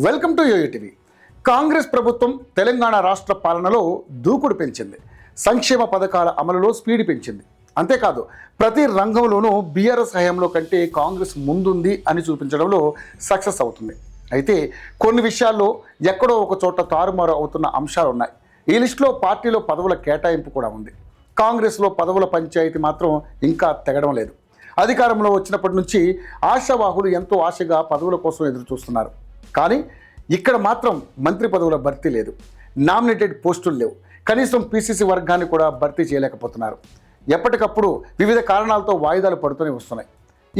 Welcome to YoYo TV. Congress ప్రభుత్వం తెలంగాణ రాష్ట్ర పాలనలో దూకుడు పెంచింది. సంక్షేమ పథకాల అమలులో స్పీడ్ పెంచింది. అంతేకాదు ప్రతి రంగంలోనూ బీఆర్ఎస్ హయాంలో కంటే కాంగ్రెస్ ముందుంది అని చూపించడంలో సక్సెస్ అవుతుంది. అయితే కొన్ని విషయాల్లో ఎక్కడో ఒక చోట తారుమారు అవుతున్న అంశాలు ఉన్నాయి. ఈ లిస్టులో పార్టీలో పదవుల కేటాయింపు కూడా ఉంది. కాంగ్రెస్లో పదవుల పంచాయతీ మాత్రం ఇంకా తెగడం లేదు. అధికారంలో వచ్చినప్పటి నుంచి ఆశావాహులు ఎంతో ఆశగా పదవుల కోసం ఎదురు చూస్తున్నారు. కానీ ఇక్కడ మాత్రం మంత్రి పదవుల భర్తీ లేదు. నామినేటెడ్ పోస్టులు లేవు. కనీసం పీసీసీ వర్గాన్ని కూడా భర్తీ చేయలేకపోతున్నారు. ఎప్పటికప్పుడు వివిధ కారణాలతో వాయిదాలు పడుతూనే వస్తున్నాయి.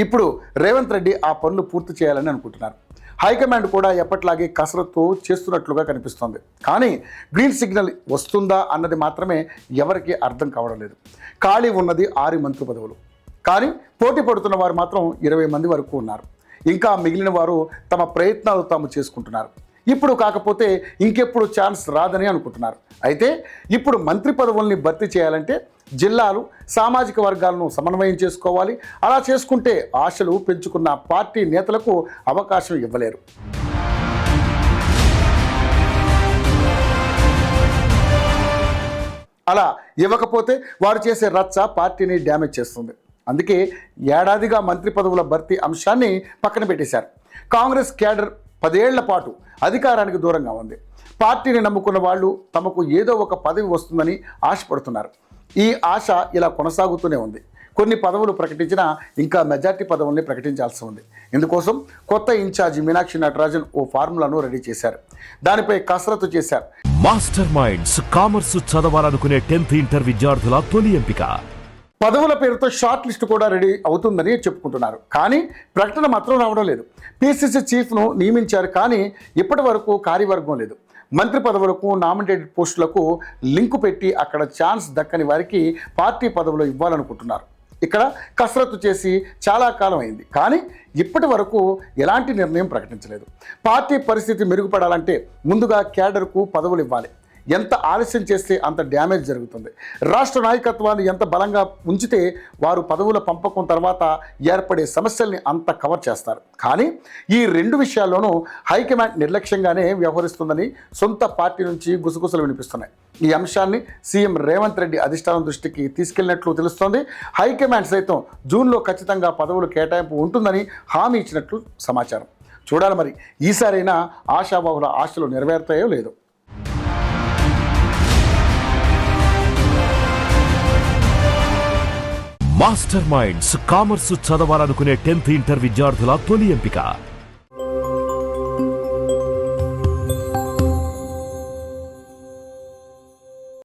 ఇప్పుడు రేవంత్ రెడ్డి ఆ పనులు పూర్తి చేయాలని అనుకుంటున్నారు. హైకమాండ్ కూడా ఎప్పటిలాగే కసరత్తు చేస్తున్నట్లుగా కనిపిస్తోంది. కానీ గ్రీన్ సిగ్నల్ వస్తుందా అన్నది మాత్రమే ఎవరికి అర్థం కావడం లేదు. ఖాళీ ఉన్నది 6 మంత్రి పదవులు. కానీ పోటీ పడుతున్న వారు మాత్రం 20 మంది వరకు ఉన్నారు. ఇంకా మిగిలిన వారు తమ ప్రయత్నాలు తాము చేసుకుంటున్నారు. ఇప్పుడు కాకపోతే ఇంకెప్పుడు ఛాన్స్ రాదని అనుకుంటున్నారు. అయితే ఇప్పుడు మంత్రి పదవుల్ని భర్తీ చేయాలంటే జిల్లాలు, సామాజిక వర్గాలను సమన్వయం చేసుకోవాలి. అలా చేసుకుంటే ఆశలు పెంచుకున్న పార్టీ నేతలకు అవకాశం ఇవ్వలేరు. అలా ఇవ్వకపోతే వారు చేసే రచ్చ పార్టీని డ్యామేజ్ చేస్తుంది. అందుకే ఏడాదిగా మంత్రి పదవుల భర్తీ అంశాన్ని పక్కన పెట్టేశారు. కాంగ్రెస్ క్యాడర్ 10 ఏళ్ల పాటు అధికారానికి దూరంగా ఉంది. పార్టీని నమ్ముకున్న వాళ్ళు తమకు ఏదో ఒక పదవి వస్తుందని ఆశపడుతున్నారు. ఈ ఆశ ఇలా కొనసాగుతూనే ఉంది. కొన్ని పదవులు ప్రకటించినా ఇంకా మెజార్టీ పదవుల్ని ప్రకటించాల్సి ఉంది. ఇందుకోసం కొత్త ఇన్ఛార్జి మీనాక్షి నటరాజన్ ఓ ఫార్ములాను రెడీ చేశారు. దానిపై కసరత్తు చేశారు. మాస్టర్ మైండ్స్ కామర్స్ చదవాలనుకునే 10th ఇంటర్ విద్యార్థుల తొలి ఎంపిక. పదవుల పేరుతో షార్ట్ లిస్ట్ కూడా రెడీ అవుతుందని చెప్పుకుంటున్నారు. కానీ ప్రకటన మాత్రం రావడం లేదు. పీసీసీ చీఫ్ను నియమించారు, కానీ ఇప్పటి వరకు కార్యవర్గం లేదు. మంత్రి పదవులకు, నామినేటెడ్ పోస్టులకు లింకు పెట్టి అక్కడ ఛాన్స్ దక్కని వారికి పార్టీ పదవులు ఇవ్వాలనుకుంటున్నారు. ఇక్కడ కసరత్తు చేసి చాలా కాలం అయింది, కానీ ఇప్పటి వరకు ఎలాంటి నిర్ణయం ప్రకటించలేదు. పార్టీ పరిస్థితి మెరుగుపడాలంటే ముందుగా క్యాడర్కు పదవులు ఇవ్వాలి. ఎంత ఆలస్యం చేస్తే అంత డ్యామేజ్ జరుగుతుంది. రాష్ట్ర నాయకత్వాన్ని ఎంత బలంగా ఉంచితే వారు పదవుల పంపకం తర్వాత ఏర్పడే సమస్యల్ని అంత కవర్ చేస్తారు. కానీ ఈ 2 విషయాల్లోనూ హైకమాండ్ నిర్లక్ష్యంగానే వ్యవహరిస్తుందని సొంత పార్టీ నుంచి గుసగుసలు వినిపిస్తున్నాయి. ఈ అంశాన్ని సీఎం రేవంత్ రెడ్డి అధిష్టానం దృష్టికి తీసుకెళ్లినట్లు తెలుస్తోంది. హైకమాండ్ సైతం జూన్లో ఖచ్చితంగా పదవుల కేటాయింపు ఉంటుందని హామీ ఇచ్చినట్లు సమాచారం. చూడాలి మరి ఈసారైనా ఆశావాహుల ఆశలు నెరవేరుతాయో లేదో. మాస్టర్ మైండ్స్ కామర్స్ చదవాలనుకునే 10th ఇంటర్ విద్యార్థుల తొలి ఎంపిక.